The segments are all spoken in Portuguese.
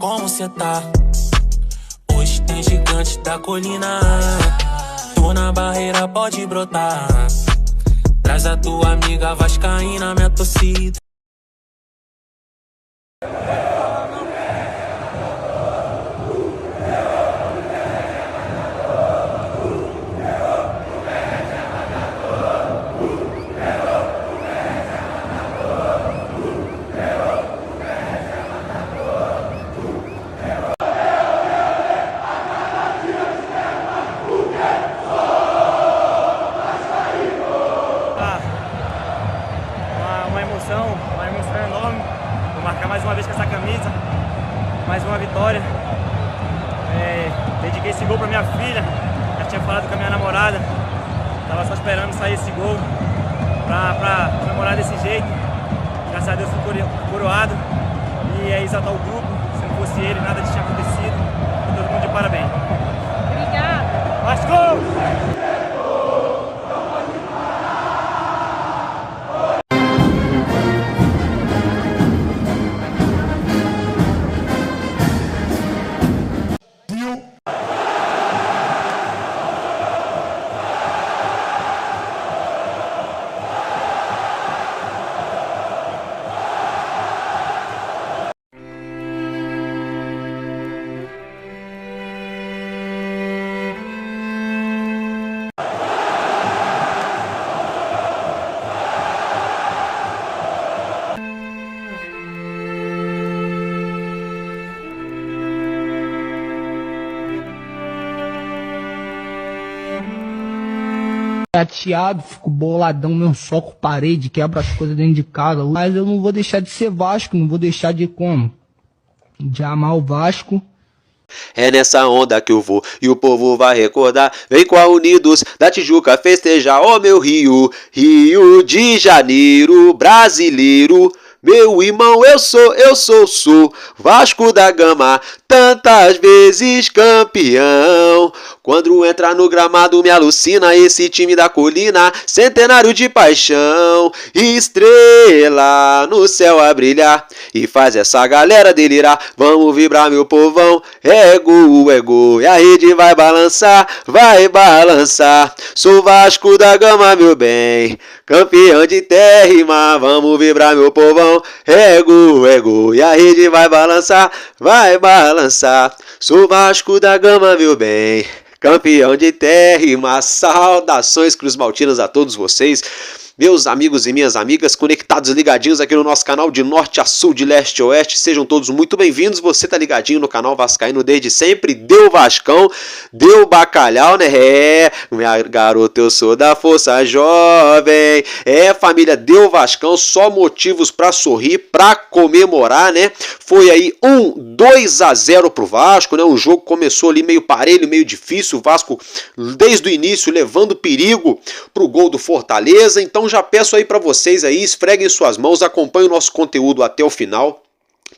como cê tá? Hoje tem gigantes da colina. Tô na barreira, pode brotar. Traz a tua amiga vascaína, minha torcida. Uma emoção enorme. Vou marcar mais uma vez com essa camisa, mais uma vitória. Dediquei esse gol para minha filha, já tinha falado com a minha namorada, tava só esperando sair esse gol para comemorar desse jeito. Graças a Deus fui coroado e é exaltar o grupo. Se não fosse ele, nada tinha acontecido. Todo mundo de parabéns. Obrigada. Vasco! Chateado, fico boladão, meu soco parede, quebra as coisas dentro de casa. Mas eu não vou deixar de ser Vasco, não vou deixar de como? De amar o Vasco. É nessa onda que eu vou e o povo vai recordar. Vem com a Unidos da Tijuca festejar, ó meu Rio, Rio de Janeiro, brasileiro. Meu irmão, eu sou Vasco da Gama, tantas vezes campeão. Quando entra no gramado me alucina esse time da colina, centenário de paixão. Estrela no céu a brilhar e faz essa galera delirar. Vamos vibrar meu povão, é gol, e a rede vai balançar, vai balançar. Sou Vasco da Gama, meu bem, campeão de terra e mar. Vamos vibrar meu povão, é gol, e a rede vai balançar, vai balançar. Sou Vasco da Gama, meu bem, campeão de terra e mar. Saudações cruzmaltinas a todos vocês, meus amigos e minhas amigas, conectados e ligadinhos aqui no nosso canal de norte a sul, de leste a oeste. Sejam todos muito bem-vindos. Você tá ligadinho no canal Vascaíno desde sempre. Deu Vascão, deu bacalhau, né? É, minha garota, eu sou da Força Jovem. É, família, deu Vascão, só motivos pra sorrir, pra comemorar, né? Foi aí 2-0 pro Vasco, né? Um jogo que começou ali meio parelho, meio difícil. O Vasco, desde o início, levando perigo pro gol do Fortaleza. Então já peço aí para vocês aí, esfreguem suas mãos, acompanhem o nosso conteúdo até o final,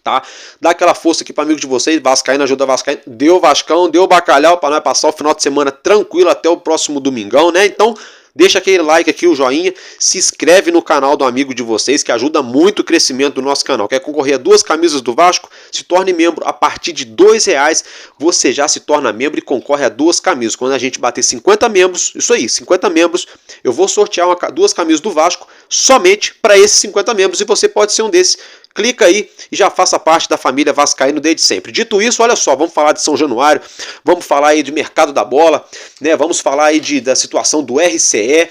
tá? Dá aquela força aqui para amigo de vocês, Vascaíno ajuda Vascaíno, deu Vascão, deu bacalhau para nós passar o final de semana tranquilo até o próximo domingão, né? Então deixa aquele like aqui, o joinha, se inscreve no canal do amigo de vocês, que ajuda muito o crescimento do nosso canal. Quer concorrer a 2 camisas do Vasco? Se torne membro. A partir de R$2 você já se torna membro e concorre a 2 camisas. Quando a gente bater 50 membros, isso aí, 50 membros, eu vou sortear 2 camisas do Vasco somente para esses 50 membros e você pode ser um desses. Clica aí e já faça parte da família Vascaíno desde sempre. Dito isso, olha só, vamos falar de São Januário, vamos falar aí de mercado da bola, né? Vamos falar aí da situação do RCE,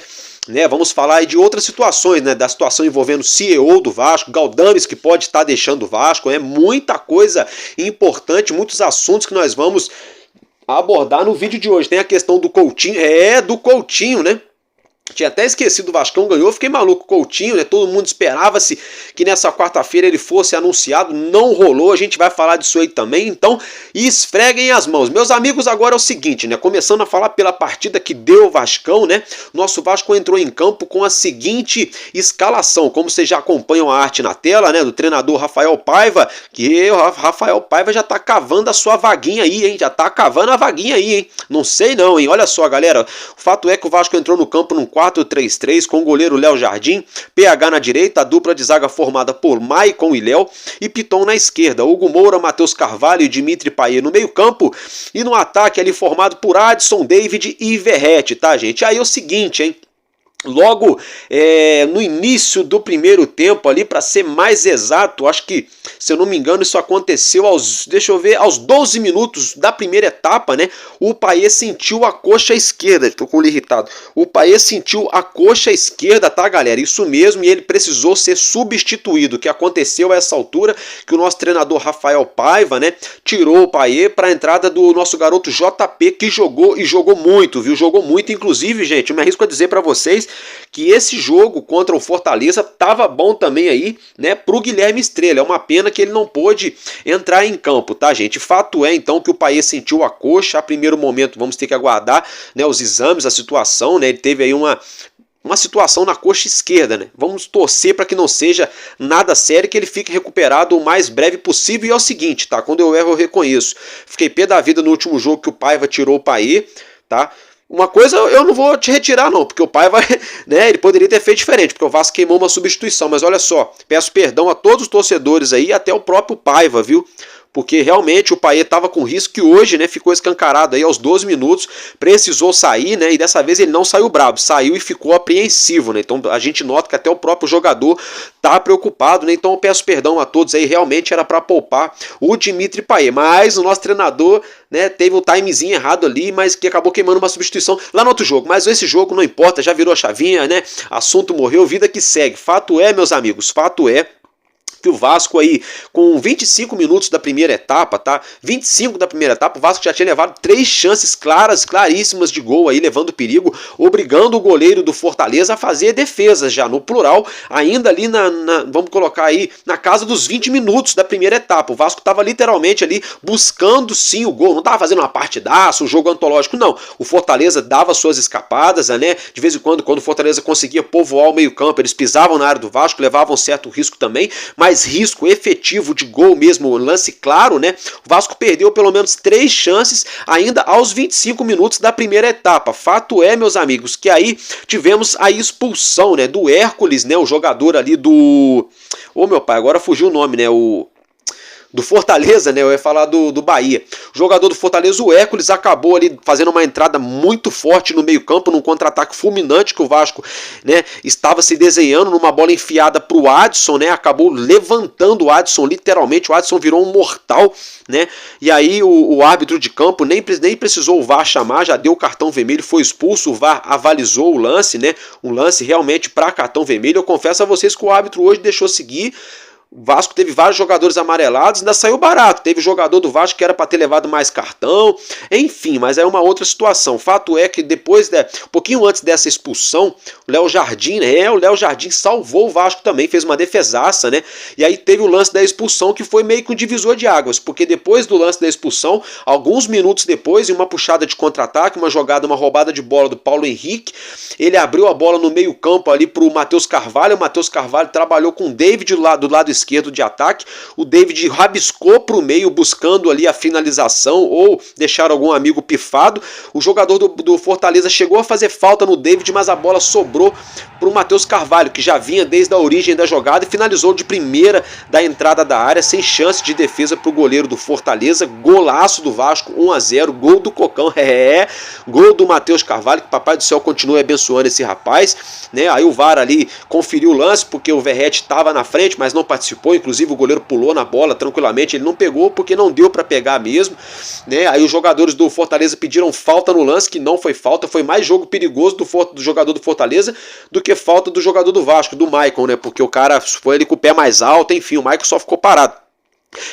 né? Vamos falar aí de outras situações, né? Da situação envolvendo o CEO do Vasco, Galdames, que pode estar deixando o Vasco, é muita coisa importante, muitos assuntos que nós vamos abordar no vídeo de hoje. Tem a questão do Coutinho, do Coutinho, né? Tinha até esquecido, o Vascão ganhou, fiquei maluco, Coutinho, né? Todo mundo esperava-se que nessa quarta-feira ele fosse anunciado, não rolou, a gente vai falar disso aí também, então esfreguem as mãos. Meus amigos, agora é o seguinte, né? Começando a falar pela partida que deu o Vascão, né? Nosso Vasco entrou em campo com a seguinte escalação, como vocês já acompanham a arte na tela, né? Do treinador Rafael Paiva, que o Rafael Paiva já tá cavando a sua vaguinha aí, hein? Já tá cavando a vaguinha aí, hein? Não sei não, hein? Olha só, galera, o fato é que o Vasco entrou no campo num 4-3-3 com o goleiro Léo Jardim, PH na direita, a dupla de zaga formada por Maicon e Léo e Piton na esquerda, Hugo Moura, Matheus Carvalho e Dimitri Payet no meio campo e no ataque ali formado por Adson, David e Verratti, tá, gente? Aí é o seguinte, hein? Logo no início do primeiro tempo ali, para ser mais exato, acho que, se eu não me engano, isso aconteceu aos 12 minutos da primeira etapa, né? O Payet sentiu a coxa esquerda, tô com ele irritado. O Payet sentiu a coxa esquerda, tá, galera? Isso mesmo, e ele precisou ser substituído. O que aconteceu a essa altura, que o nosso treinador Rafael Paiva, né, tirou o Payet para a entrada do nosso garoto JP, que jogou e jogou muito, viu? Jogou muito, inclusive, gente, eu me arrisco a dizer para vocês que esse jogo contra o Fortaleza tava bom também aí, né, pro Guilherme Estrela. É uma pena que ele não pôde entrar em campo, tá, gente? Fato é, então, que o Payet sentiu a coxa. A primeiro momento vamos ter que aguardar, né, os exames, a situação, né? Ele teve aí uma situação na coxa esquerda, né? Vamos torcer para que não seja nada sério, que ele fique recuperado o mais breve possível. E é o seguinte, tá? Quando eu erro, eu reconheço. Fiquei pé da vida no último jogo que o Paiva tirou o Payet, tá? Uma coisa eu não vou te retirar não, porque o Paiva, né, ele poderia ter feito diferente, porque o Vasco queimou uma substituição, mas olha só, peço perdão a todos os torcedores aí, até o próprio Paiva, viu? Porque realmente o Payet estava com risco que hoje, né, ficou escancarado aí aos 12 minutos, precisou sair, né, e dessa vez ele não saiu bravo, saiu e ficou apreensivo, né, então a gente nota que até o próprio jogador tá preocupado, né, então eu peço perdão a todos aí, realmente era para poupar o Dimitri Payet, mas o nosso treinador, né, teve o timezinho errado ali, mas que acabou queimando uma substituição lá no outro jogo, mas esse jogo não importa, já virou a chavinha, né, assunto morreu, vida que segue. Fato é, meus amigos, fato é que o Vasco aí, com 25 minutos da primeira etapa, tá? 25 da primeira etapa, o Vasco já tinha levado 3 chances claríssimas de gol aí, levando perigo, obrigando o goleiro do Fortaleza a fazer defesas já no plural, ainda ali vamos colocar aí, na casa dos 20 minutos da primeira etapa. O Vasco tava literalmente ali buscando sim o gol, não tava fazendo uma partidaça, um jogo antológico, não. O Fortaleza dava suas escapadas, né? De vez em quando o Fortaleza conseguia povoar o meio campo, eles pisavam na área do Vasco, levavam certo risco também, mas risco efetivo de gol mesmo, lance claro, né? O Vasco perdeu pelo menos 3 chances ainda aos 25 minutos da primeira etapa. Fato é, meus amigos, que aí tivemos a expulsão, né, do Hércules, né, o jogador ali do... Ô, meu pai, agora fugiu o nome, né, do Fortaleza, né? Eu ia falar do Bahia. O jogador do Fortaleza, o Hércules, acabou ali fazendo uma entrada muito forte no meio-campo, num contra-ataque fulminante que o Vasco, né, estava se desenhando, numa bola enfiada para o Adson, né? Acabou levantando o Adson, literalmente. O Adson virou um mortal, né? E aí o árbitro de campo nem precisou o VAR chamar, já deu o cartão vermelho, foi expulso. O VAR avalizou o lance, né? Um lance realmente para cartão vermelho. Eu confesso a vocês que o árbitro hoje deixou seguir. O Vasco teve vários jogadores amarelados, ainda saiu barato. Teve jogador do Vasco que era para ter levado mais cartão, enfim, mas é uma outra situação. Fato é que depois, um pouquinho antes dessa expulsão, o Léo Jardim, o Léo Jardim salvou o Vasco também, fez uma defesaça, né? E aí teve o lance da expulsão, que foi meio que um divisor de águas, porque depois do lance da expulsão, alguns minutos depois, em uma puxada de contra-ataque, uma roubada de bola do Paulo Henrique, ele abriu a bola no meio-campo ali pro Matheus Carvalho. O Matheus Carvalho trabalhou com o David do lado esquerdo de ataque. O David rabiscou para o meio buscando ali a finalização ou deixar algum amigo pifado. O jogador do Fortaleza chegou a fazer falta no David, mas a bola sobrou para o Matheus Carvalho, que já vinha desde a origem da jogada e finalizou de primeira da entrada da área, sem chance de defesa para o goleiro do Fortaleza. Golaço do Vasco, 1-0, gol do Cocão, gol do Matheus Carvalho, que papai do céu continue abençoando esse rapaz, né? Aí o VAR ali conferiu o lance, porque o Verratti estava na frente, mas não participou. Inclusive o goleiro pulou na bola tranquilamente, ele não pegou porque não deu para pegar mesmo, né? Aí os jogadores do Fortaleza pediram falta no lance, que não foi falta, foi mais jogo perigoso do jogador do Fortaleza do que falta do jogador do Vasco, do Maicon, né? Porque o cara foi ali com o pé mais alto, enfim, o Maicon só ficou parado.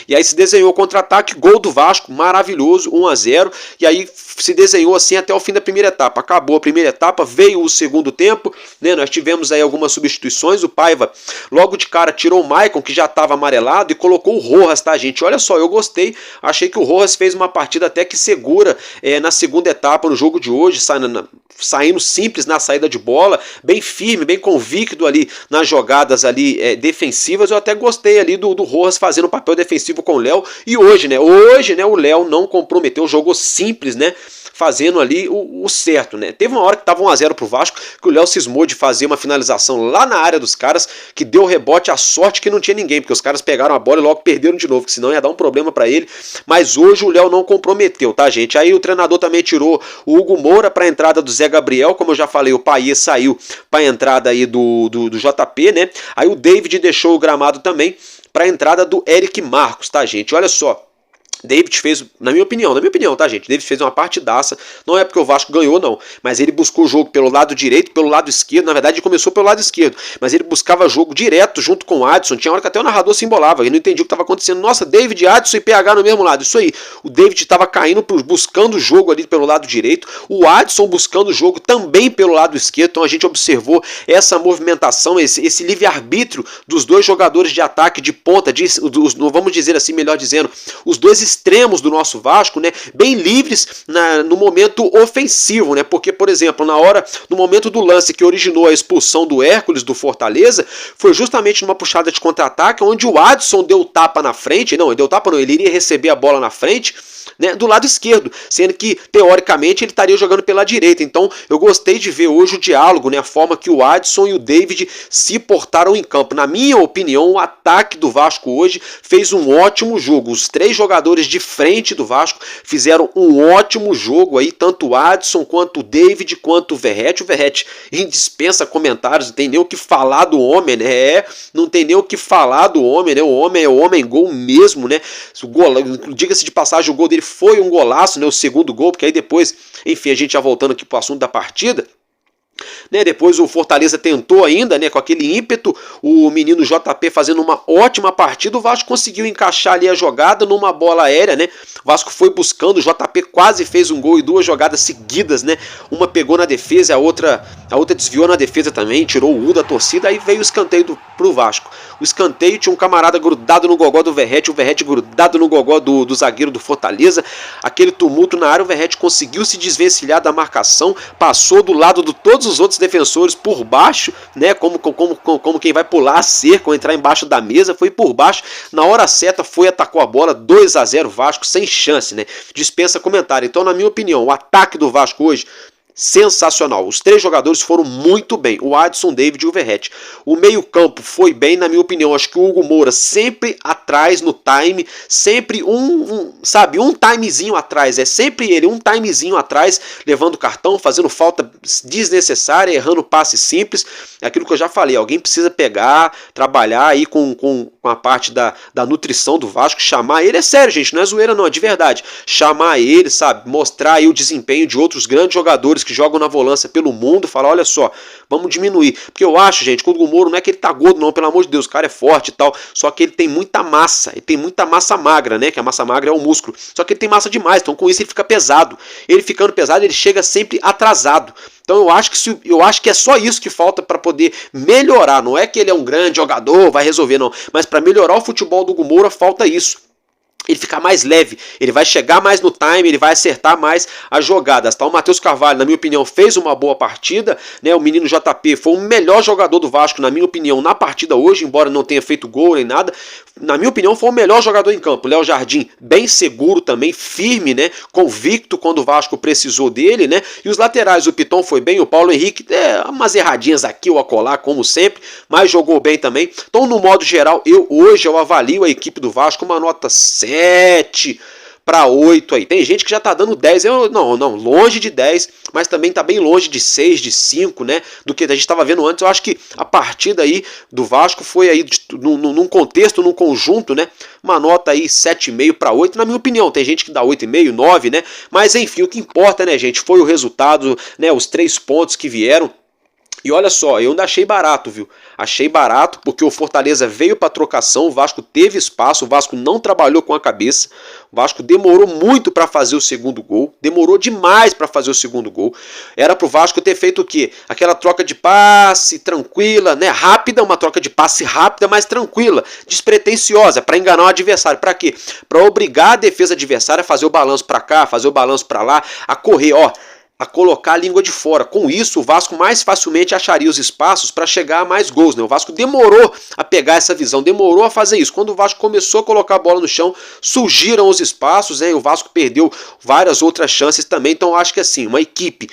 E aí se desenhou o contra-ataque, gol do Vasco, maravilhoso, 1-0, e aí se desenhou assim até o fim da primeira etapa. Acabou a primeira etapa, veio o segundo tempo, né? Nós tivemos aí algumas substituições. O Paiva logo de cara tirou o Maicon, que já estava amarelado, e colocou o Rojas, tá, gente? Olha só, eu gostei, achei que o Rojas fez uma partida até que segura na segunda etapa no jogo de hoje, saindo simples na saída de bola, bem firme, bem convicto ali nas jogadas ali defensivas. Eu até gostei ali do Rojas fazendo o papel defensivo com o Léo. E hoje, né, o Léo não comprometeu, jogou simples, né? fazendo ali o certo, né? Teve uma hora que tava 1-0 pro Vasco, que o Léo cismou de fazer uma finalização lá na área dos caras, que deu rebote, a sorte que não tinha ninguém, porque os caras pegaram a bola e logo perderam de novo, que senão ia dar um problema pra ele. Mas hoje o Léo não comprometeu, tá, gente? Aí o treinador também tirou o Hugo Moura pra entrada do Zé Gabriel, como eu já falei, o Payet saiu pra entrada aí do JP, né? Aí o David deixou o gramado também pra entrada do Eric Marcos, tá, gente? Olha só. David fez, na minha opinião, tá, gente? David fez uma partidaça, não é porque o Vasco ganhou, não, mas ele buscou o jogo pelo lado direito, pelo lado esquerdo, na verdade ele começou pelo lado esquerdo, mas ele buscava jogo direto junto com o Adson, tinha hora que até o narrador se embolava, ele não entendia o que estava acontecendo, nossa, David, Adson e PH no mesmo lado, isso aí, o David estava caindo, buscando o jogo ali pelo lado direito, o Adson buscando o jogo também pelo lado esquerdo, então a gente observou essa movimentação, esse livre-arbítrio dos dois jogadores de ataque, de ponta, vamos dizer assim, melhor dizendo, os dois extremos do nosso Vasco, né, bem livres no momento ofensivo, né, porque, por exemplo, no momento do lance que originou a expulsão do Hércules do Fortaleza, foi justamente numa puxada de contra-ataque, onde o Adson deu tapa na frente, ele iria receber a bola na frente, né, do lado esquerdo, sendo que, teoricamente, ele estaria jogando pela direita. Então, eu gostei de ver hoje o diálogo, né, a forma que o Adson e o David se portaram em campo. Na minha opinião, o ataque do Vasco hoje fez um ótimo jogo. Os três jogadores de frente do Vasco fizeram um ótimo jogo aí, tanto o Adson, quanto o David, quanto o Verratti. O Verratti dispensa comentários, não tem nem o que falar do homem, né? Não tem nem o que falar do homem, né? O homem é o homem gol mesmo, né? Diga-se de passagem, o gol dele foi um golaço, né? O segundo gol, porque aí depois, enfim, a gente já voltando aqui para o assunto da partida, né, depois o Fortaleza tentou ainda, né, com aquele ímpeto, o menino JP fazendo uma ótima partida, o Vasco conseguiu encaixar ali a jogada numa bola aérea, né, o Vasco foi buscando, o JP quase fez um gol e duas jogadas seguidas, né, uma pegou na defesa, a outra desviou na defesa também, tirou o U da torcida, aí veio o escanteio pro Vasco. O escanteio tinha um camarada grudado no gogó do Verratti, o Verratti grudado no gogó do zagueiro do Fortaleza, aquele tumulto na área, o Verratti conseguiu se desvencilhar da marcação, passou do lado de todos os outros defensores por baixo, né, como quem vai pular a cerca ou entrar embaixo da mesa, foi por baixo, na hora certa atacou a bola, 2-0 Vasco, sem chance, né, dispensa comentário. Então, na minha opinião, o ataque do Vasco hoje, sensacional. Os três jogadores foram muito bem, o Adson, David e o Verratti. O meio-campo foi bem, na minha opinião. Acho que o Hugo Moura sempre atrás no time, sempre um timezinho atrás, é sempre ele, um timezinho atrás, levando cartão, fazendo falta desnecessária, errando passe simples. Aquilo que eu já falei, alguém precisa pegar, trabalhar aí com a parte da nutrição do Vasco, chamar ele, é sério, gente, não é zoeira não, é de verdade. Chamar ele, sabe, mostrar aí o desempenho de outros grandes jogadores que jogam na volância pelo mundo, falar, olha só, vamos diminuir. Porque eu acho, gente, que o Hugo Moura não é que ele tá gordo não, pelo amor de Deus, o cara é forte e tal, só que ele tem muita massa, magra, né, que a massa magra é o músculo, só que ele tem massa demais, então com isso ele fica pesado. Ele ficando pesado, ele chega sempre atrasado. Então eu acho que é só isso que falta para poder melhorar, não é que ele é um grande jogador, vai resolver não, mas para melhorar o futebol do Hugo Moura falta isso. Ele ficar mais leve, ele vai chegar mais no time, ele vai acertar mais as jogadas, tá? O Matheus Carvalho, na minha opinião, fez uma boa partida, né? O menino JP foi o melhor jogador do Vasco, na minha opinião, na partida hoje, embora não tenha feito gol nem nada, na minha opinião, foi o melhor jogador em campo. Léo Jardim, bem seguro também, firme, né? Convicto quando o Vasco precisou dele, né? E os laterais, o Piton foi bem, o Paulo Henrique, umas erradinhas aqui ou acolá, como sempre, mas jogou bem também. Então, no modo geral, hoje eu avalio a equipe do Vasco uma nota 7 para 8 aí. Tem gente que já tá dando 10, não, longe de 10, mas também tá bem longe de 6, de 5, né, do que a gente estava vendo antes. Eu acho que a partida aí do Vasco foi aí num contexto, num conjunto, né, uma nota aí 7,5 para 8, na minha opinião. Tem gente que dá 8,5, 9, né, mas enfim, o que importa, né, gente, foi o resultado, né, os 3 pontos que vieram. E olha só, eu ainda achei barato, viu? Achei barato porque o Fortaleza veio para trocação, o Vasco teve espaço, o Vasco não trabalhou com a cabeça, o Vasco demorou muito para fazer o segundo gol, demorou demais para fazer o segundo gol. Era pro Vasco ter feito o quê? Aquela troca de passe tranquila, né? Rápida, uma troca de passe rápida, mas tranquila, despretensiosa, para enganar o adversário. Para quê? Para obrigar a defesa adversária a fazer o balanço para cá, fazer o balanço para lá, a correr, ó. a colocar a língua de fora. Com isso, o Vasco mais facilmente acharia os espaços para chegar a mais gols, né? O Vasco demorou a pegar essa visão, demorou a fazer isso. Quando o Vasco começou a colocar a bola no chão, surgiram os espaços, né? E o Vasco perdeu várias outras chances também. Então, eu acho que assim, uma equipe,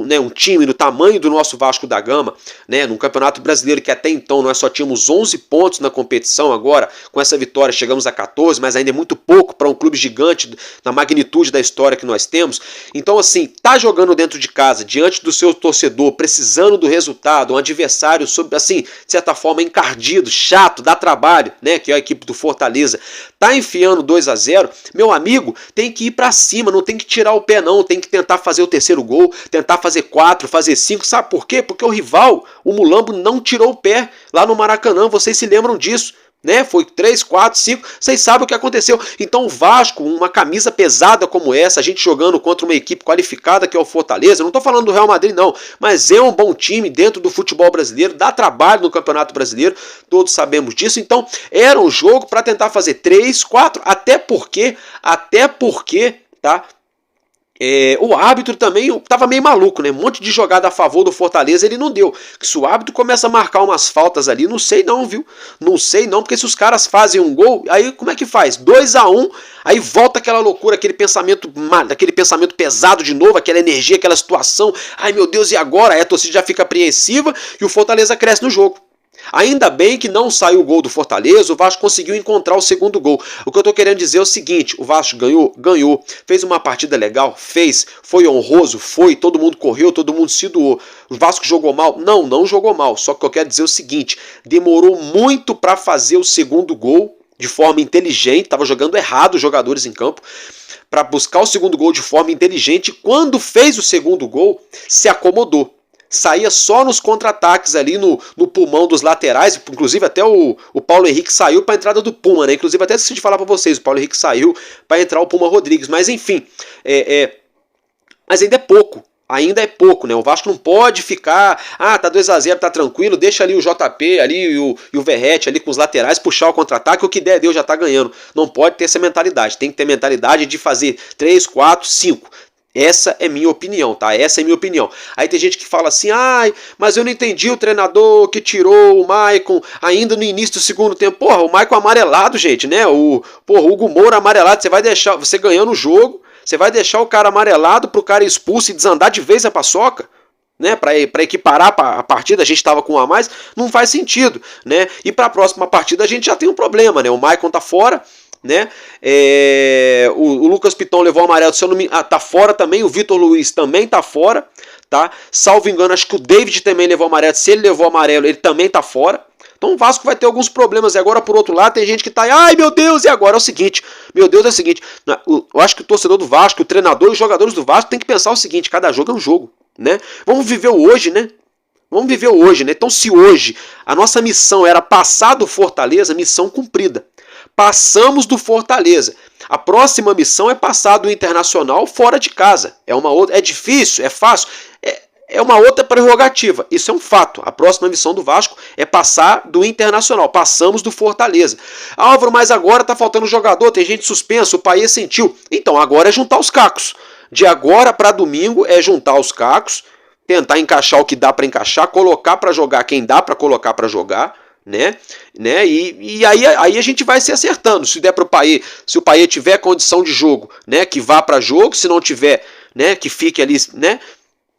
né, um time do tamanho do nosso Vasco da Gama, né, num Campeonato Brasileiro que até então nós só tínhamos 11 pontos na competição, agora com essa vitória chegamos a 14, mas ainda é muito pouco para um clube gigante na magnitude da história que nós temos. Então, assim, tá jogando dentro de casa, diante do seu torcedor, precisando do resultado, um adversário, assim, de certa forma encardido, chato, dá trabalho, né, que é a equipe do Fortaleza, tá enfiando 2-0, meu amigo, tem que ir pra cima, não tem que tirar o pé não, tem que tentar fazer o terceiro gol, tentar fazer 4, fazer 5, sabe por quê? Porque o rival, o Mulambo, não tirou o pé lá no Maracanã, vocês se lembram disso, né? Foi 3, 4, 5, vocês sabem o que aconteceu. Então o Vasco, uma camisa pesada como essa, a gente jogando contra uma equipe qualificada que é o Fortaleza, eu não estou falando do Real Madrid não, mas é um bom time dentro do futebol brasileiro, dá trabalho no Campeonato Brasileiro, todos sabemos disso. Então era um jogo para tentar fazer 3, 4, até porque, tá? O árbitro também estava meio maluco, né? Um monte de jogada a favor do Fortaleza ele não deu. Se o árbitro começa a marcar umas faltas ali, não sei não, viu? Não sei não, porque se os caras fazem um gol, aí como é que faz? 2-1, aí volta aquela loucura, aquele pensamento pesado de novo, aquela energia, aquela situação. Ai meu Deus, e agora? Aí a torcida já fica apreensiva e o Fortaleza cresce no jogo. Ainda bem que não saiu o gol do Fortaleza, o Vasco conseguiu encontrar o segundo gol. O que eu estou querendo dizer é o seguinte, o Vasco ganhou, fez uma partida legal, foi honroso, todo mundo correu, todo mundo se doou. O Vasco jogou mal? Não jogou mal, só que eu quero dizer o seguinte, demorou muito para fazer o segundo gol de forma inteligente, estava jogando errado os jogadores em campo, para buscar o segundo gol de forma inteligente, e quando fez o segundo gol, se acomodou. Saía só nos contra-ataques ali no pulmão dos laterais, inclusive até o Paulo Henrique saiu para a entrada do Puma, né? Inclusive até esqueci de falar para vocês, o Paulo Henrique saiu para entrar o Puma Rodrigues, mas enfim, mas ainda é pouco, né? O Vasco não pode ficar, tá 2-0, tá tranquilo, deixa ali o JP ali e o Verratti ali com os laterais, puxar o contra-ataque, o que der, Deus já tá ganhando. Não pode ter essa mentalidade, tem que ter mentalidade de fazer 3, 4, 5. Essa é minha opinião, tá? Essa é minha opinião. Aí tem gente que fala assim, mas eu não entendi o treinador que tirou o Maicon ainda no início do segundo tempo. Porra, o Maicon amarelado, gente, né? O Hugo Moura amarelado, você ganhando o jogo, você vai deixar o cara amarelado pro cara expulso e desandar de vez a paçoca? Né, para equiparar a partida, a gente estava com um a mais, não faz sentido, né? E para a próxima partida a gente já tem um problema, né? O Maicon tá fora, né? O Lucas Piton levou o amarelo, se eu não me... tá fora também, o Vitor Luiz também tá fora, tá? Salvo engano, acho que o David também levou o amarelo, se ele levou o amarelo, ele também tá fora. Então o Vasco vai ter alguns problemas. E agora, por outro lado, tem gente que tá aí, ai meu Deus, e agora? É o seguinte, eu acho que o torcedor do Vasco, o treinador e os jogadores do Vasco tem que pensar o seguinte, cada jogo é um jogo, né? Vamos viver o hoje, né? Então se hoje a nossa missão era passar do Fortaleza, missão cumprida. Passamos do Fortaleza. A próxima missão é passar do Internacional fora de casa. É difícil, é fácil, é uma outra prerrogativa. Isso é um fato. A próxima missão do Vasco é passar do Internacional. Passamos do Fortaleza. Álvaro, mas agora tá faltando jogador, tem gente suspensa, o Payet sentiu. Então agora é juntar os cacos. De agora para domingo é juntar os cacos, tentar encaixar o que dá para encaixar, colocar para jogar quem dá para colocar para jogar, né? E aí a gente vai se acertando. Se der para o Payet, se o Payet tiver condição de jogo, né, que vá para jogo, se não tiver, né, que fique ali, né?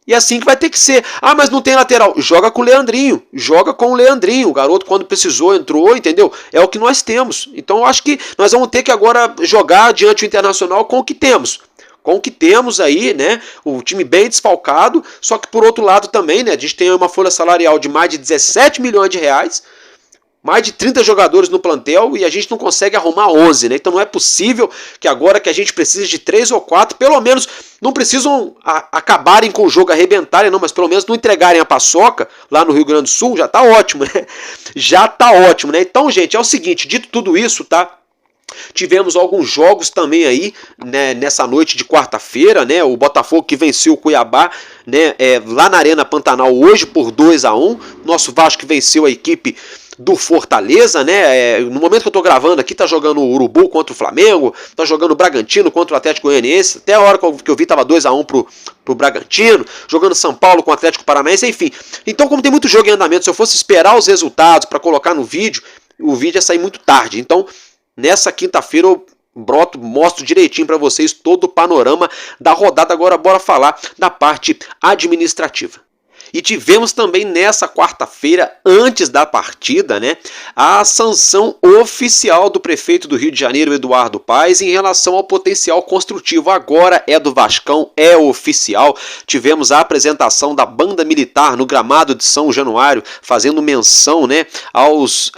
E assim que vai ter que ser. Mas não tem lateral. Joga com o Leandrinho. O garoto, quando precisou, entrou, entendeu? É o que nós temos. Então eu acho que nós vamos ter que agora jogar diante do Internacional com o que temos. Com o que temos aí, né? O time bem desfalcado. Só que por outro lado também, né? A gente tem uma folha salarial de mais de 17 milhões de reais. Mais de 30 jogadores no plantel e a gente não consegue arrumar 11, né? Então não é possível que agora que a gente precisa de 3 ou 4, pelo menos não precisam acabarem com o jogo, arrebentarem não, mas pelo menos não entregarem a paçoca lá no Rio Grande do Sul, já tá ótimo, né? Já tá ótimo, né? Então, gente, é o seguinte, dito tudo isso, tá? Tivemos alguns jogos também aí, né, nessa noite de quarta-feira, né? O Botafogo que venceu o Cuiabá, né, lá na Arena Pantanal hoje por 2-1. Nosso Vasco que venceu a equipe do Fortaleza, né? No momento que eu tô gravando aqui, tá jogando o Urubu contra o Flamengo, tá jogando o Bragantino contra o Atlético Goianiense, até a hora que eu vi tava 2-1 pro Bragantino, jogando São Paulo com o Atlético Paranaense, enfim. Então, como tem muito jogo em andamento, se eu fosse esperar os resultados para colocar no vídeo, o vídeo ia sair muito tarde. Então, nessa quinta-feira eu mostro direitinho para vocês todo o panorama da rodada. Agora bora falar da parte administrativa. E tivemos também nessa quarta-feira, antes da partida, né, a sanção oficial do prefeito do Rio de Janeiro, Eduardo Paes, em relação ao potencial construtivo. Agora é do Vascão, é oficial. Tivemos a apresentação da banda militar no gramado de São Januário, fazendo menção, né, aos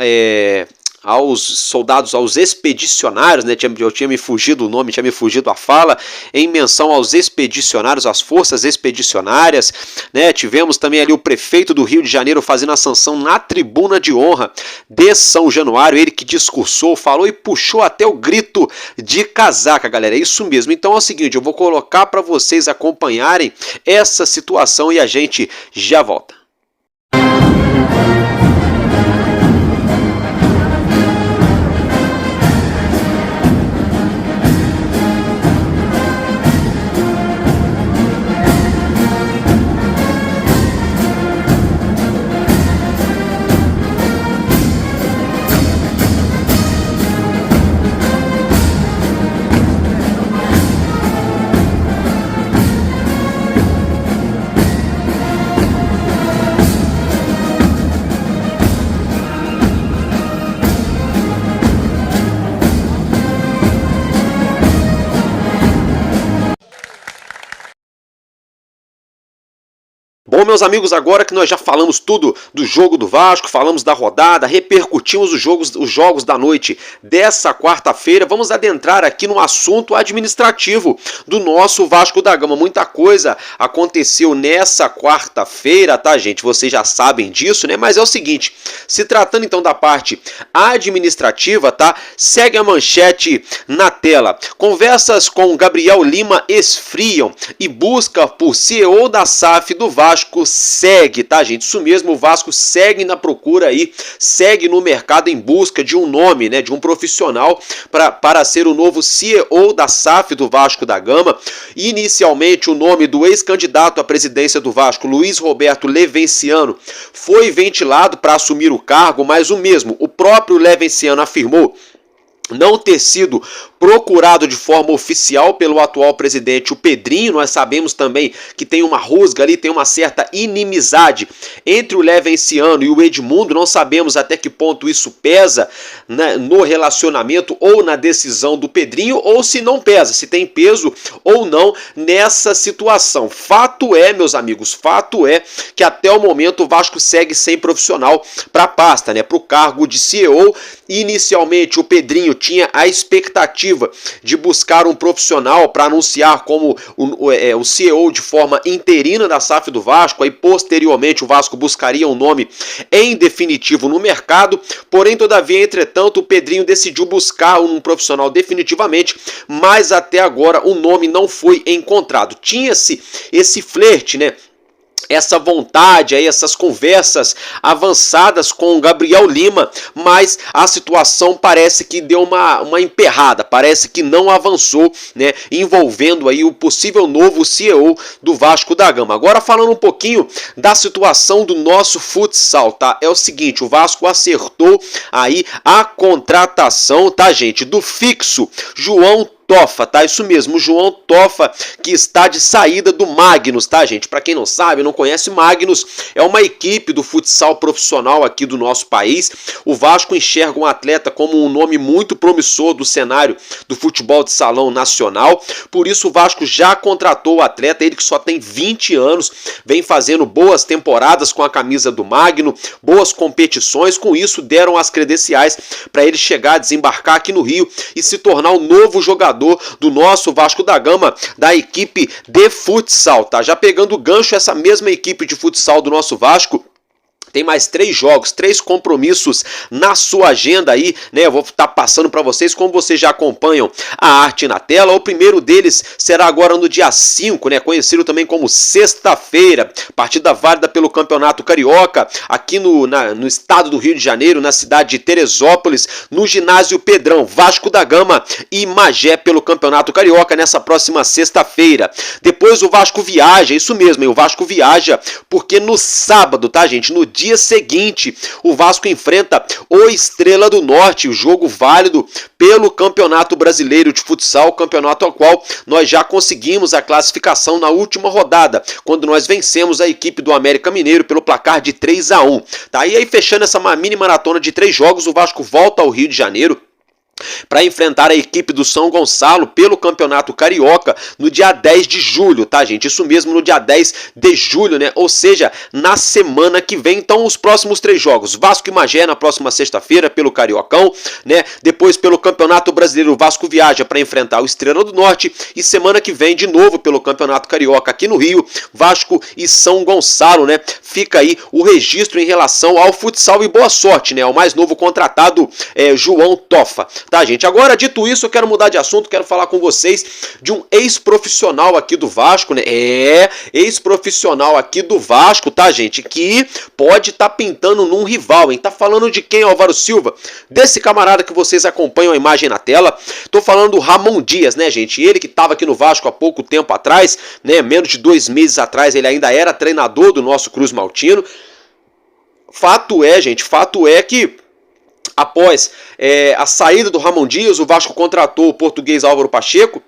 soldados, aos expedicionários, né? Eu tinha me fugido o nome, tinha me fugido a fala, em menção aos expedicionários, às forças expedicionárias, né? Tivemos também ali o prefeito do Rio de Janeiro fazendo a sanção na tribuna de honra de São Januário, ele que discursou, falou e puxou até o grito de casaca, galera, é isso mesmo. Então é o seguinte, eu vou colocar para vocês acompanharem essa situação e a gente já volta. Bom, meus amigos, agora que nós já falamos tudo do jogo do Vasco, falamos da rodada, repercutimos os jogos da noite dessa quarta-feira, vamos adentrar aqui no assunto administrativo do nosso Vasco da Gama. Muita coisa aconteceu nessa quarta-feira, tá, gente? Vocês já sabem disso, né? Mas é o seguinte, se tratando então da parte administrativa, tá? Segue a manchete na tela. Conversas com Gabriel Lima esfriam e busca por CEO da SAF do Vasco segue, tá, gente? Isso mesmo, o Vasco segue na procura aí, segue no mercado em busca de um nome, né, de um profissional para ser o novo CEO da SAF do Vasco da Gama. Inicialmente, o nome do ex-candidato à presidência do Vasco, Luiz Roberto Levenciano, foi ventilado para assumir o cargo, mas o próprio Levenciano afirmou não ter sido procurado de forma oficial pelo atual presidente, o Pedrinho. Nós sabemos também que tem uma rusga ali, tem uma certa inimizade entre o Levenciano e o Edmundo. Não sabemos até que ponto isso pesa, né, no relacionamento ou na decisão do Pedrinho, ou se não pesa, se tem peso ou não nessa situação. Fato é, meus amigos, fato é que até o momento o Vasco segue sem profissional para a pasta, né, para o cargo de CEO. Inicialmente o Pedrinho tinha a expectativa de buscar um profissional para anunciar como o CEO de forma interina da SAF do Vasco, aí posteriormente o Vasco buscaria um nome em definitivo no mercado, porém, todavia, entretanto, o Pedrinho decidiu buscar um profissional definitivamente, mas até agora o nome não foi encontrado. Tinha-se esse flerte, né? Essa vontade, aí, essas conversas avançadas com o Gabriel Lima, mas a situação parece que deu uma emperrada, parece que não avançou, né, envolvendo aí o possível novo CEO do Vasco da Gama. Agora falando um pouquinho da situação do nosso futsal, tá? É o seguinte, o Vasco acertou aí a contratação, tá, gente, do fixo João Tofa, tá? Isso mesmo, o João Tofa, que está de saída do Magnus, tá, gente? Para quem não sabe, não conhece, Magnus é uma equipe do futsal profissional aqui do nosso país. O Vasco enxerga um atleta como um nome muito promissor do cenário do futebol de salão nacional. Por isso o Vasco já contratou o atleta, ele que só tem 20 anos, vem fazendo boas temporadas com a camisa do Magno, boas competições. Com isso deram as credenciais para ele chegar a desembarcar aqui no Rio e se tornar o novo jogador do nosso Vasco da Gama, da equipe de futsal, tá? Já pegando o gancho, essa mesma equipe de futsal do nosso Vasco Tem mais 3 jogos, 3 compromissos na sua agenda aí, né? Eu vou estar passando para vocês, como vocês já acompanham a arte na tela. O primeiro deles será agora no dia 5, né? Conhecido também como sexta-feira. Partida válida pelo Campeonato Carioca, aqui no estado do Rio de Janeiro, na cidade de Teresópolis, no ginásio Pedrão. Vasco da Gama e Magé pelo Campeonato Carioca nessa próxima sexta-feira. Depois o Vasco viaja, isso mesmo, hein? O Vasco viaja, porque no sábado, tá, gente? No dia seguinte, o Vasco enfrenta o Estrela do Norte, o jogo válido pelo Campeonato Brasileiro de Futsal, campeonato ao qual nós já conseguimos a classificação na última rodada, quando nós vencemos a equipe do América Mineiro pelo placar de 3-1. Tá? E aí, fechando essa mini maratona de 3 jogos, o Vasco volta ao Rio de Janeiro para enfrentar a equipe do São Gonçalo pelo Campeonato Carioca no dia 10 de julho, tá, gente? Isso mesmo, no dia 10 de julho, né? Ou seja, na semana que vem. Então, os próximos 3 jogos: Vasco e Magé na próxima sexta-feira pelo Cariocão, né? Depois, pelo Campeonato Brasileiro, o Vasco viaja para enfrentar o Estrela do Norte, e semana que vem, de novo, pelo Campeonato Carioca aqui no Rio, Vasco e São Gonçalo, né? Fica aí o registro em relação ao futsal, e boa sorte, né? O mais novo contratado é João Tofa. Tá, gente? Agora, dito isso, eu quero mudar de assunto, quero falar com vocês de um ex-profissional aqui do Vasco, né? Ex-profissional aqui do Vasco, tá, gente? Que pode estar pintando num rival, hein? Tá falando de quem, Álvaro Silva? Desse camarada que vocês acompanham a imagem na tela. Tô falando do Ramon Dias, né, gente? Ele que estava aqui no Vasco há pouco tempo atrás, né? Menos de 2 meses atrás, ele ainda era treinador do nosso Cruz Maltino. Fato é, gente, que após a saída do Ramon Dias, o Vasco contratou o português Álvaro Pacheco,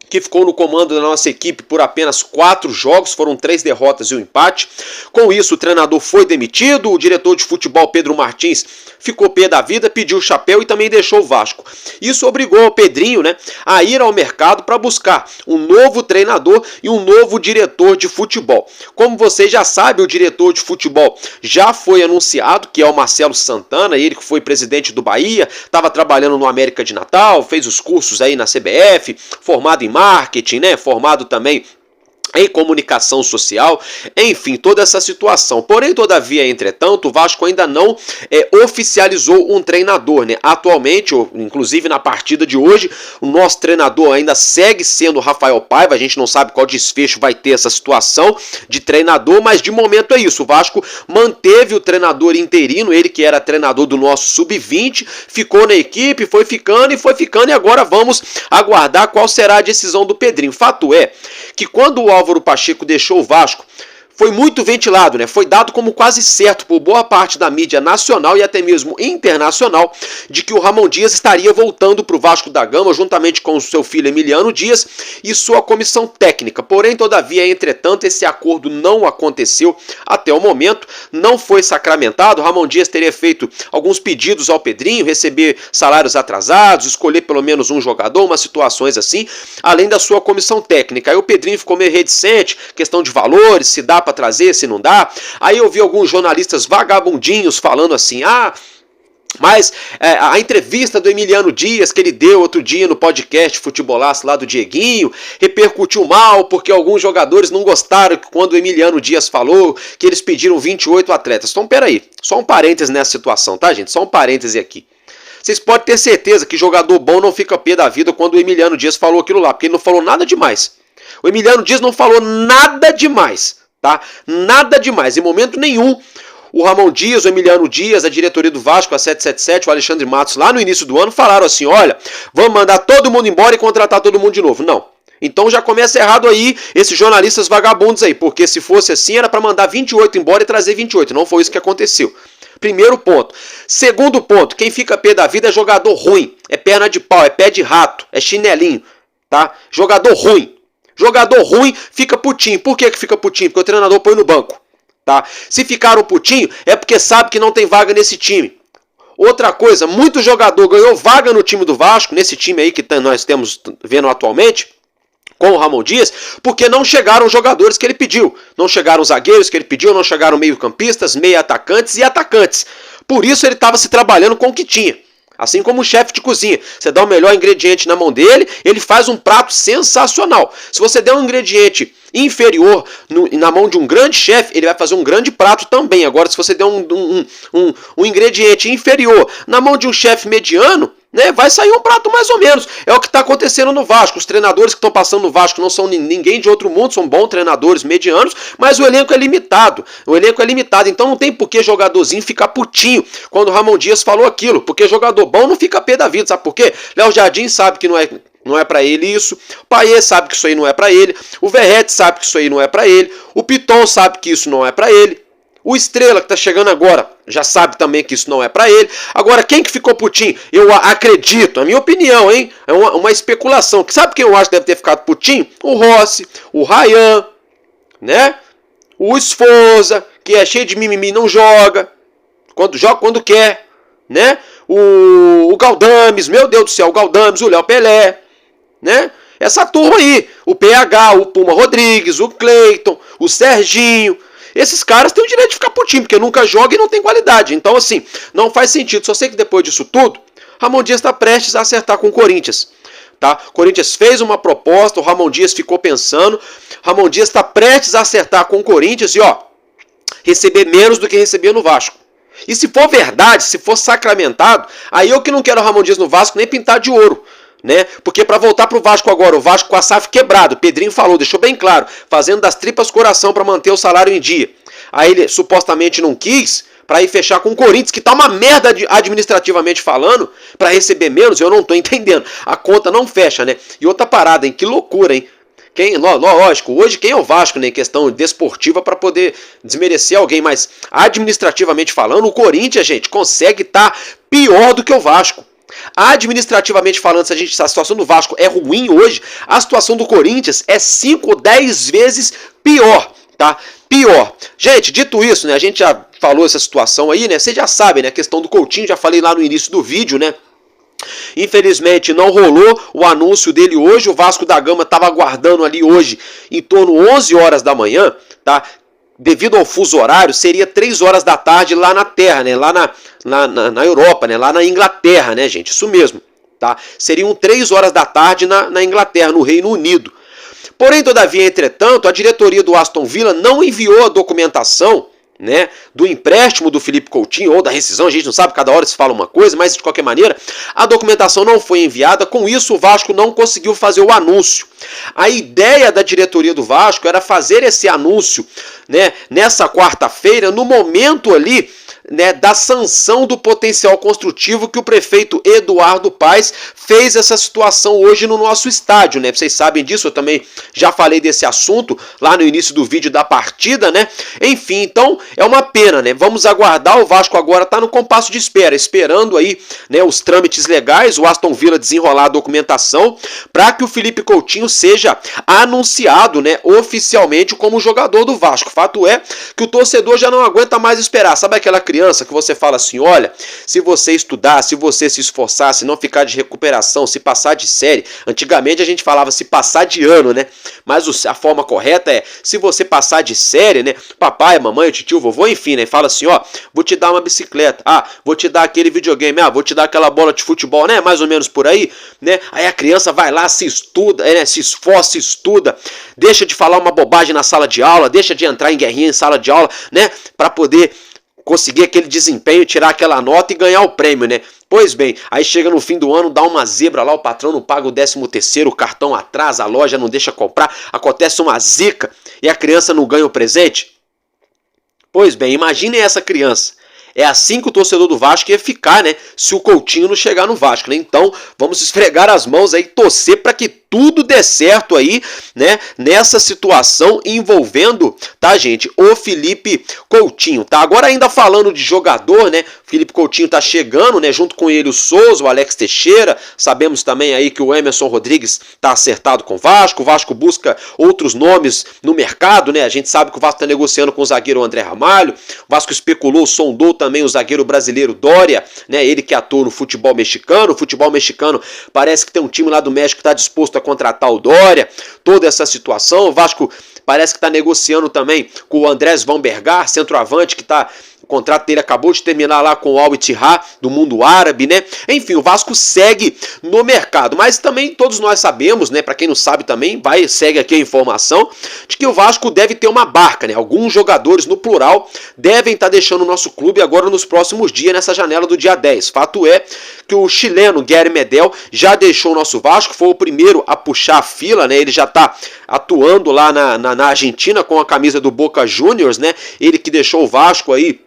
que ficou no comando da nossa equipe por apenas 4 jogos, foram 3 derrotas e um empate. Com isso, o treinador foi demitido, o diretor de futebol Pedro Martins ficou pé da vida, pediu o chapéu e também deixou o Vasco. Isso obrigou o Pedrinho, né, a ir ao mercado para buscar um novo treinador e um novo diretor de futebol. Como vocês já sabem, o diretor de futebol já foi anunciado, que é o Marcelo Santana, ele que foi presidente do Bahia, estava trabalhando no América de Natal, fez os cursos aí na CBF, formado em marketing, né? Formado também em comunicação social, enfim, toda essa situação. Porém, todavia, entretanto, o Vasco ainda não oficializou um treinador, né? Atualmente, inclusive na partida de hoje, o nosso treinador ainda segue sendo o Rafael Paiva. A gente não sabe qual desfecho vai ter essa situação de treinador, mas de momento é isso. O Vasco manteve o treinador interino, ele que era treinador do nosso Sub-20, ficou na equipe, foi ficando, e agora vamos aguardar qual será a decisão do Pedrinho. Fato é que quando o Álvaro Pacheco deixou o Vasco, foi muito ventilado, né? Foi dado como quase certo por boa parte da mídia nacional e até mesmo internacional de que o Ramon Dias estaria voltando para o Vasco da Gama juntamente com o seu filho Emiliano Dias e sua comissão técnica. Porém, todavia, entretanto, esse acordo não aconteceu até o momento, não foi sacramentado. O Ramon Dias teria feito alguns pedidos ao Pedrinho, receber salários atrasados, escolher pelo menos um jogador, umas situações assim, além da sua comissão técnica. Aí o Pedrinho ficou meio reticente, questão de valores, se dá para trazer, se não dá. Aí eu vi alguns jornalistas vagabundinhos falando assim, mas a entrevista do Emiliano Dias que ele deu outro dia no podcast Futebolaço lá do Dieguinho repercutiu mal porque alguns jogadores não gostaram quando o Emiliano Dias falou que eles pediram 28 atletas. Então peraí, só um parêntese nessa situação, tá, gente? Só um parêntese aqui. Vocês podem ter certeza que jogador bom não fica pé da vida quando o Emiliano Dias falou aquilo lá, porque ele não falou nada demais. O Emiliano Dias não falou nada demais. Tá? Nada demais, em momento nenhum. O Ramon Dias, o Emiliano Dias, a diretoria do Vasco, a 777, o Alexandre Matos, lá no início do ano, falaram assim, olha, vamos mandar todo mundo embora e contratar todo mundo de novo. Não. Então já começa errado aí esses jornalistas vagabundos aí, porque se fosse assim era para mandar 28 embora e trazer 28, não foi isso que aconteceu. Primeiro ponto. Segundo ponto, quem fica pé da vida é jogador ruim, é perna de pau, é pé de rato, é chinelinho, tá? Jogador ruim. Jogador ruim fica putinho. Por que fica putinho? Porque o treinador põe no banco. Tá? Se ficaram putinho, é porque sabe que não tem vaga nesse time. Outra coisa, muito jogador ganhou vaga no time do Vasco, nesse time aí que nós temos vendo atualmente, com o Ramon Dias, porque não chegaram os jogadores que ele pediu. Não chegaram os zagueiros que ele pediu, não chegaram meio-campistas, meio-atacantes e atacantes. Por isso ele estava se trabalhando com o que tinha. Assim como o chefe de cozinha, você dá o melhor ingrediente na mão dele, ele faz um prato sensacional. Se você der um ingrediente inferior na mão de um grande chefe, ele vai fazer um grande prato também. Agora, se você der um ingrediente inferior na mão de um chefe mediano, né, vai sair um prato mais ou menos. É o que está acontecendo no Vasco. Os treinadores que estão passando no Vasco não são ninguém de outro mundo, são bons treinadores medianos, mas o elenco é limitado. Então não tem por que jogadorzinho ficar putinho quando o Ramon Dias falou aquilo, porque jogador bom não fica pé da vida, sabe por quê? Léo Jardim sabe que não é pra ele isso, o Payet sabe que isso aí não é pra ele, o Verratti sabe que isso aí não é pra ele, o Piton sabe que isso não é pra ele, o Estrela que tá chegando agora já sabe também que isso não é pra ele. Agora, quem que ficou putinho? Eu acredito, a minha opinião, hein? É uma especulação. Sabe quem eu acho que deve ter ficado putinho? O Rossi, o Ryan, né? O Esforza, que é cheio de mimimi, não joga. Quando quer, né? O Galdames, meu Deus do céu, o Galdames, o Léo Pelé, né? Essa turma aí, o PH, o Puma Rodrigues, o Cleiton, o Serginho. Esses caras têm o direito de ficar putinho, porque nunca joga e não tem qualidade. Então, assim, não faz sentido. Só sei que depois disso tudo, Ramon Dias está prestes a acertar com o Corinthians. Tá? O Corinthians fez uma proposta, o Ramon Dias ficou pensando. Ramon Dias está prestes a acertar com o Corinthians e, receber menos do que recebia no Vasco. E se for verdade, se for sacramentado, aí eu que não quero o Ramon Dias no Vasco nem pintar de ouro. Né? Porque para voltar pro Vasco agora, o Vasco com a SAF quebrado, o Pedrinho falou, deixou bem claro, fazendo das tripas coração para manter o salário em dia. Aí ele supostamente não quis para ir fechar com o Corinthians, que tá uma merda administrativamente falando, para receber menos, eu não tô entendendo. A conta não fecha, né? E outra parada, hein? Que loucura, hein? Lógico, hoje quem é o Vasco, né, em questão desportiva, para poder desmerecer alguém, mas administrativamente falando, o Corinthians, gente, consegue estar pior do que o Vasco. Administrativamente falando, se a situação do Vasco é ruim hoje, a situação do Corinthians é 5 ou 10 vezes pior, tá? Pior. Gente, dito isso, né, a gente já falou essa situação aí, né, vocês já sabem, né, a questão do Coutinho, já falei lá no início do vídeo, né, infelizmente não rolou o anúncio dele hoje, o Vasco da Gama estava aguardando ali hoje em torno 11 horas da manhã, tá? Devido ao fuso horário, seria 3 horas da tarde lá na Terra, né? Lá na Europa, né? Lá na Inglaterra, né, gente? Isso mesmo, tá? Seriam 3 horas da tarde na Inglaterra, no Reino Unido. Porém, todavia, entretanto, a diretoria do Aston Villa não enviou a documentação, né, do empréstimo do Felipe Coutinho ou da rescisão, a gente não sabe, cada hora se fala uma coisa, mas de qualquer maneira, a documentação não foi enviada, com isso o Vasco não conseguiu fazer o anúncio. A ideia da diretoria do Vasco era fazer esse anúncio, né, nessa quarta-feira, no momento ali, né, da sanção do potencial construtivo que o prefeito Eduardo Paes fez essa situação hoje no nosso estádio, né? Vocês sabem disso, eu também já falei desse assunto lá no início do vídeo da partida, né? Enfim, então é uma pena, né? Vamos aguardar, o Vasco agora está no compasso de espera, esperando aí, né, os trâmites legais, o Aston Villa desenrolar a documentação para que o Felipe Coutinho seja anunciado, né, oficialmente como jogador do Vasco. Fato é que o torcedor já não aguenta mais esperar. Sabe aquela criança que você fala assim, olha, se você estudar, se você se esforçar, se não ficar de recuperação, se passar de série, antigamente a gente falava se passar de ano, né? Mas a forma correta é, se você passar de série, né? Papai, mamãe, tio, vovô, enfim, né? Fala assim, ó, vou te dar uma bicicleta, vou te dar aquele videogame, vou te dar aquela bola de futebol, né? Mais ou menos por aí, né? Aí a criança vai lá, se estuda, né? Se esforça, estuda, deixa de falar uma bobagem na sala de aula, deixa de entrar em guerrinha em sala de aula, né? Para poder conseguir aquele desempenho, tirar aquela nota e ganhar o prêmio, né? Pois bem, aí chega no fim do ano, dá uma zebra lá, o patrão não paga o 13º, o cartão atrasa, a loja não deixa comprar, acontece uma zica e a criança não ganha o presente. Pois bem, imaginem essa criança. É assim que o torcedor do Vasco ia ficar, né? Se o Coutinho não chegar no Vasco, né? Então, vamos esfregar as mãos aí, torcer para que tudo dê certo aí, né? Nessa situação envolvendo, tá, gente? O Felipe Coutinho, tá? Agora ainda falando de jogador, né? Felipe Coutinho tá chegando, né? Junto com ele o Souza, o Alex Teixeira. Sabemos também aí que o Emerson Rodrigues tá acertado com o Vasco. O Vasco busca outros nomes no mercado, né? A gente sabe que o Vasco tá negociando com o zagueiro André Ramalho. O Vasco especulou, sondou também o zagueiro brasileiro Dória, né? Ele que atua no futebol mexicano. O futebol mexicano parece que tem um time lá do México que está disposto a contratar o Dória. Toda essa situação. O Vasco parece que está negociando também com o Andrés Van Bergar, centroavante que está O contrato dele acabou de terminar lá com o Al Ittihad do mundo árabe, né? Enfim, o Vasco segue no mercado, mas também todos nós sabemos, né? Para quem não sabe também, segue aqui a informação de que o Vasco deve ter uma barca, né? Alguns jogadores, no plural, devem estar deixando o nosso clube agora nos próximos dias, nessa janela do dia 10. Fato é que o chileno Guilherme Medel já deixou o nosso Vasco, foi o primeiro a puxar a fila, né? Ele já está atuando lá na Argentina com a camisa do Boca Juniors, né? Ele que deixou o Vasco aí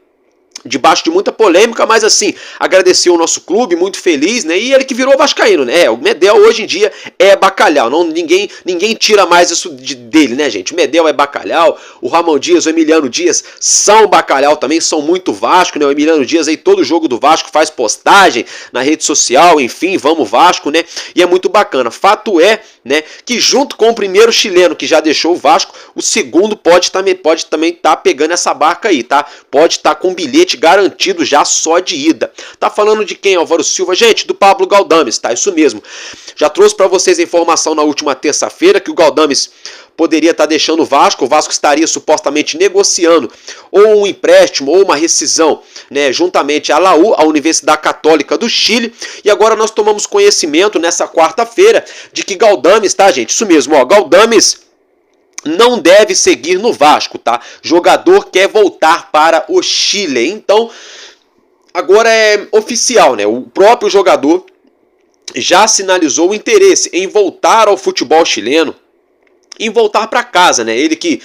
debaixo de muita polêmica, mas assim, agradeceu o nosso clube, muito feliz, né? E ele que virou vascaíno, né? O Medel hoje em dia é bacalhau, ninguém tira mais isso dele, né, gente? O Medel é bacalhau, o Ramon Dias, o Emiliano Dias são bacalhau também, são muito Vasco, né? O Emiliano Dias aí, todo jogo do Vasco faz postagem na rede social, enfim, vamos Vasco, né? E é muito bacana. Fato é, né, que junto com o primeiro chileno que já deixou o Vasco, o segundo pode também estar pegando essa barca aí, tá? Pode estar com bilhete garantido já só de ida. Tá falando de quem, Álvaro Silva? Gente, do Pablo Galdames, tá? Isso mesmo. Já trouxe para vocês a informação na última terça-feira que o Galdames poderia estar deixando o Vasco estaria supostamente negociando ou um empréstimo ou uma rescisão, né, juntamente à Laú, a Universidade Católica do Chile, e agora nós tomamos conhecimento nessa quarta-feira de que Galdames, tá, gente? Isso mesmo, ó, Galdames não deve seguir no Vasco, tá? Jogador quer voltar para o Chile. Então, agora é oficial, né? O próprio jogador já sinalizou o interesse em voltar ao futebol chileno, em voltar para casa, né? Ele que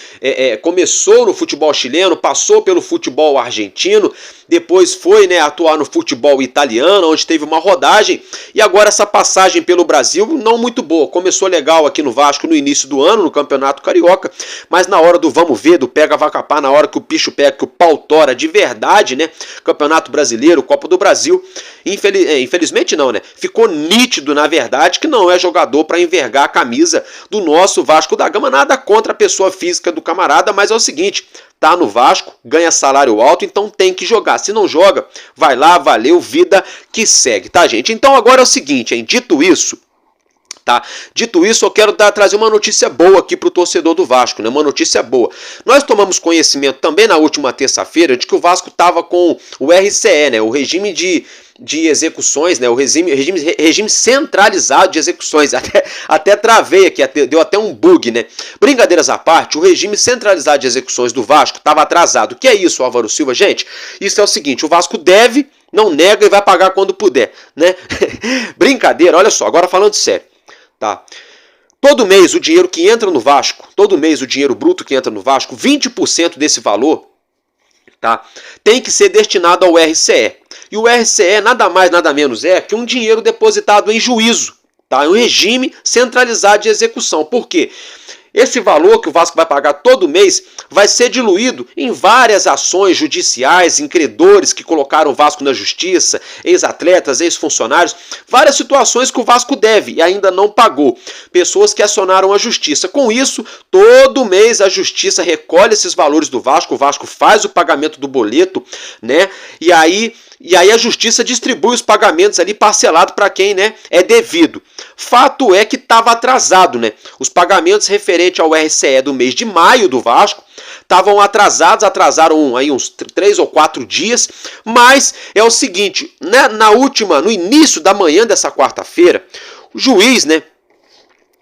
começou no futebol chileno, passou pelo futebol argentino, depois foi, né, atuar no futebol italiano, onde teve uma rodagem, e agora essa passagem pelo Brasil não muito boa. Começou legal aqui no Vasco no início do ano, no Campeonato Carioca, mas na hora do vamos ver, do pega vai capar, na hora que o bicho pega, que o pau tora de verdade, né? Campeonato Brasileiro, Copa do Brasil, infelizmente não, né? Ficou nítido, na verdade, que não é jogador para envergar a camisa do nosso Vasco da Gama. Nada contra a pessoa física do camarada, mas é o seguinte, tá no Vasco, ganha salário alto, então tem que jogar. Se não joga, vai lá, valeu, vida que segue, tá, gente? Então agora é o seguinte, hein? Dito isso, eu quero trazer uma notícia boa aqui pro torcedor do Vasco, né? Uma notícia boa. Nós tomamos conhecimento também na última terça-feira de que o Vasco tava com o RCE, né? O regime de execuções, né? O regime centralizado de execuções. Até travei aqui, deu até um bug, né? Brincadeiras à parte, o regime centralizado de execuções do Vasco estava atrasado. O que é isso, Álvaro Silva? Gente, isso é o seguinte, o Vasco deve, não nega e vai pagar quando puder, né? Brincadeira, olha só, agora falando sério, tá? Todo mês o dinheiro que entra no Vasco, todo mês o dinheiro bruto que entra no Vasco, 20% desse valor, tá, tem que ser destinado ao RCE. E o RCE nada mais, nada menos é que um dinheiro depositado em juízo, tá? É um regime centralizado de execução. Por quê? Esse valor que o Vasco vai pagar todo mês vai ser diluído em várias ações judiciais, em credores que colocaram o Vasco na justiça, ex-atletas, ex-funcionários, várias situações que o Vasco deve e ainda não pagou. Pessoas que acionaram a justiça. Com isso, todo mês a justiça recolhe esses valores do Vasco, o Vasco faz o pagamento do boleto, né? E aí a justiça distribui os pagamentos ali parcelado para quem, né, é devido. Fato é que estava atrasado, né? Os pagamentos referentes ao RCE do mês de maio do Vasco estavam atrasaram aí uns 3 ou 4 dias, mas é o seguinte, né, no início da manhã dessa quarta-feira, o juiz, né,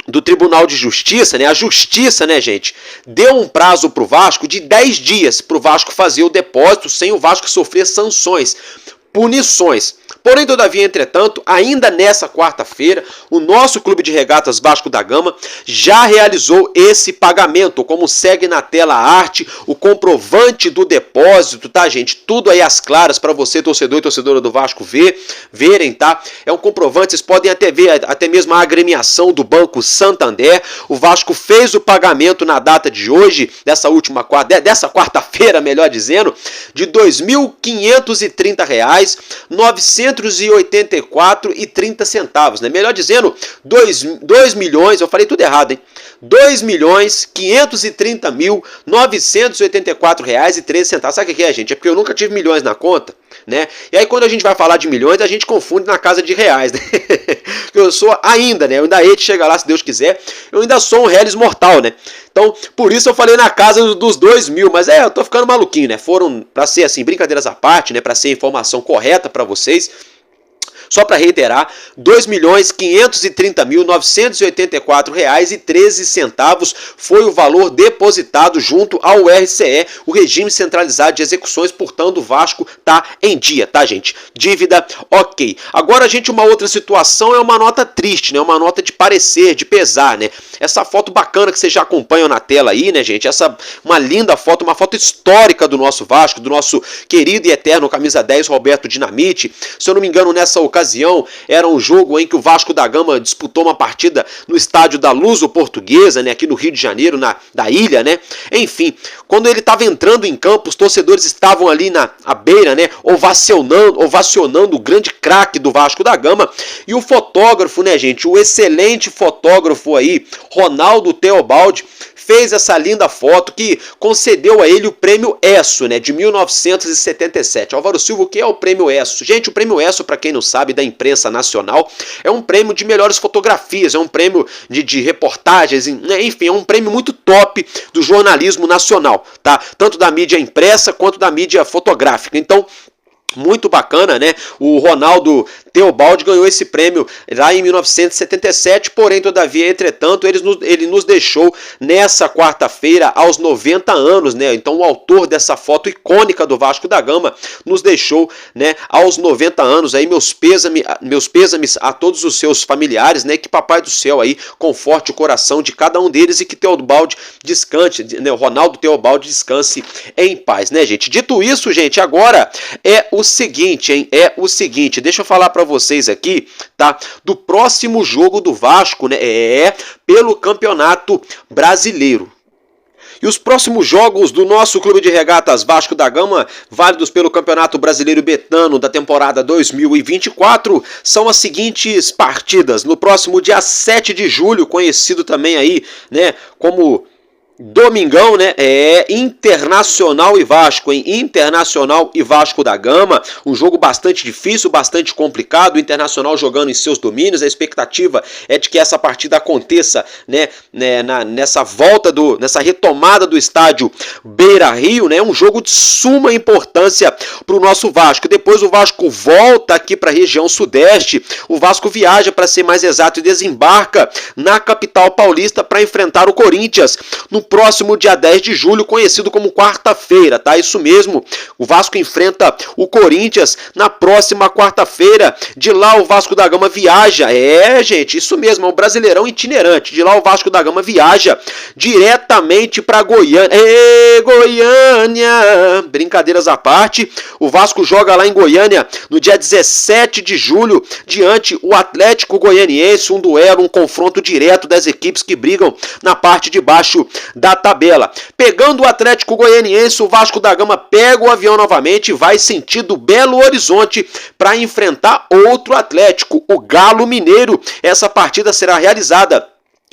do Tribunal de Justiça, né? A Justiça, né, gente, deu um prazo para o Vasco de 10 dias para o Vasco fazer o depósito sem o Vasco sofrer sanções, punições. Porém, todavia, entretanto, ainda nessa quarta-feira, o nosso Clube de Regatas Vasco da Gama já realizou esse pagamento, como segue na tela a arte, o comprovante do depósito, tá, gente? Tudo aí às claras para você, torcedor e torcedora do Vasco, verem, tá? É um comprovante, vocês podem até ver, até mesmo a agremiação do Banco Santander. O Vasco fez o pagamento na data de hoje, dessa quarta-feira, melhor dizendo, de R$ 2.530, R$ 984,30, né? Melhor dizendo, 2 milhões, eu falei tudo errado, hein? R$ 2.530.984,13. Sabe o que é, gente? É porque eu nunca tive milhões na conta. né? E aí quando a gente vai falar de milhões, a gente confunde na casa de reais, né? Eu sou ainda, né? Eu ainda hei de chegar lá, se Deus quiser. Eu ainda sou um réis mortal, né? Então, por isso eu falei na casa dos 2 mil, mas eu tô ficando maluquinho, né? Foram, pra ser assim, brincadeiras à parte, né? Pra ser informação correta pra vocês. Só para reiterar, R$ 2.530.984,13 foi o valor depositado junto ao RCE, o Regime Centralizado de Execuções, portanto o Vasco tá em dia, tá, gente? Dívida, ok. Agora, gente, uma outra situação é uma nota triste, né? Uma nota de parecer, de pesar, né? Essa foto bacana que vocês já acompanham na tela aí, né, gente? Uma linda foto, uma foto histórica do nosso Vasco, do nosso querido e eterno camisa 10, Roberto Dinamite. Se eu não me engano, nessa ocasião, era um jogo em que o Vasco da Gama disputou uma partida no estádio da Luso-Portuguesa, né, aqui no Rio de Janeiro, da ilha, né? Enfim, quando ele estava entrando em campo, os torcedores estavam ali na beira, né, ovacionando o grande craque do Vasco da Gama, e o fotógrafo, né, gente, o excelente fotógrafo aí, Ronaldo Teobaldi, fez essa linda foto que concedeu a ele o prêmio ESSO, né, de 1977. Álvaro Silva, o que é o prêmio ESSO? Gente, o prêmio ESSO, para quem não sabe, da imprensa nacional, é um prêmio de melhores fotografias, é um prêmio de reportagens, né, enfim, é um prêmio muito top do jornalismo nacional, tá? Tanto da mídia impressa quanto da mídia fotográfica. Então, muito bacana, né? O Ronaldo Teobaldi ganhou esse prêmio lá em 1977, porém, todavia, entretanto, ele nos deixou nessa quarta-feira aos 90 anos, né? Então, o autor dessa foto icônica do Vasco da Gama nos deixou, né, aos 90 anos. Aí, meus pêsames a todos os seus familiares, né? Que Papai do Céu aí conforte o coração de cada um deles e que Teobaldi descanse, né? O Ronaldo Teobaldi descanse em paz, né, gente? Dito isso, gente, agora é o seguinte, hein? Deixa eu falar para vocês aqui, tá? Do próximo jogo do Vasco, né? Pelo Campeonato Brasileiro. E os próximos jogos do nosso Clube de Regatas Vasco da Gama, válidos pelo Campeonato Brasileiro Betano da temporada 2024, são as seguintes partidas. No próximo dia 7 de julho, conhecido também aí, né, como domingão, né? Internacional e Vasco, hein? Internacional e Vasco da Gama, um jogo bastante difícil, bastante complicado, o Internacional jogando em seus domínios, a expectativa é de que essa partida aconteça, né, nessa retomada do estádio Beira-Rio, né? Um jogo de suma importância para o nosso Vasco. Depois o Vasco volta aqui para a região sudeste, o Vasco viaja, para ser mais exato, e desembarca na capital paulista para enfrentar o Corinthians no próximo dia 10 de julho, conhecido como quarta-feira, tá? Isso mesmo, o Vasco enfrenta o Corinthians na próxima quarta-feira. De lá o Vasco da Gama viaja, gente, isso mesmo, é um brasileirão itinerante. De lá o Vasco da Gama viaja diretamente para Goiânia. Goiânia! Brincadeiras à parte, o Vasco joga lá em Goiânia no dia 17 de julho, diante o Atlético Goianiense, um duelo, um confronto direto das equipes que brigam na parte de baixo da tabela. Pegando o Atlético Goianiense, o Vasco da Gama pega o avião novamente e vai sentido Belo Horizonte para enfrentar outro Atlético, o Galo Mineiro. Essa partida será realizada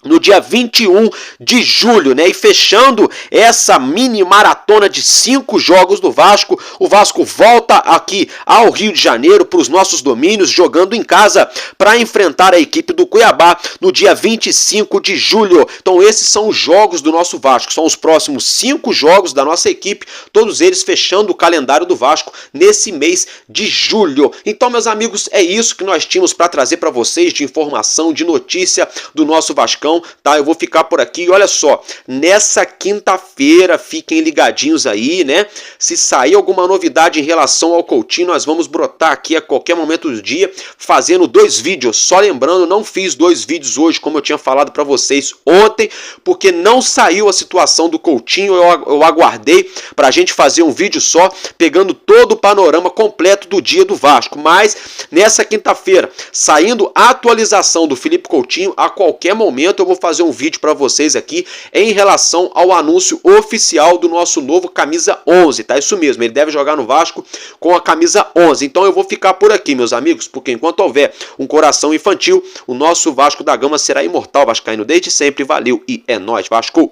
no dia 21 de julho, né? E fechando essa mini maratona de 5 jogos do Vasco, o Vasco volta aqui ao Rio de Janeiro para os nossos domínios, jogando em casa para enfrentar a equipe do Cuiabá no dia 25 de julho. Então esses são os jogos do nosso Vasco, são os próximos 5 jogos da nossa equipe, todos eles fechando o calendário do Vasco nesse mês de julho. Então, meus amigos, é isso que nós tínhamos para trazer para vocês de informação, de notícia do nosso Vascão. Tá, eu vou ficar por aqui. Olha só, nessa quinta-feira, fiquem ligadinhos aí, né? Se sair alguma novidade em relação ao Coutinho, nós vamos brotar aqui a qualquer momento do dia, fazendo 2 vídeos. Só lembrando, não fiz 2 vídeos hoje, como eu tinha falado para vocês ontem, porque não saiu a situação do Coutinho. Eu aguardei pra gente fazer um vídeo só, pegando todo o panorama completo do dia do Vasco. Mas nessa quinta-feira, saindo a atualização do Felipe Coutinho, a qualquer momento eu vou fazer um vídeo para vocês aqui em relação ao anúncio oficial do nosso novo camisa 11, tá? Isso mesmo, ele deve jogar no Vasco com a camisa 11. Então eu vou ficar por aqui, meus amigos, porque enquanto houver um coração infantil, o nosso Vasco da Gama será imortal vascaíno desde sempre. Valeu e é nóis, Vasco!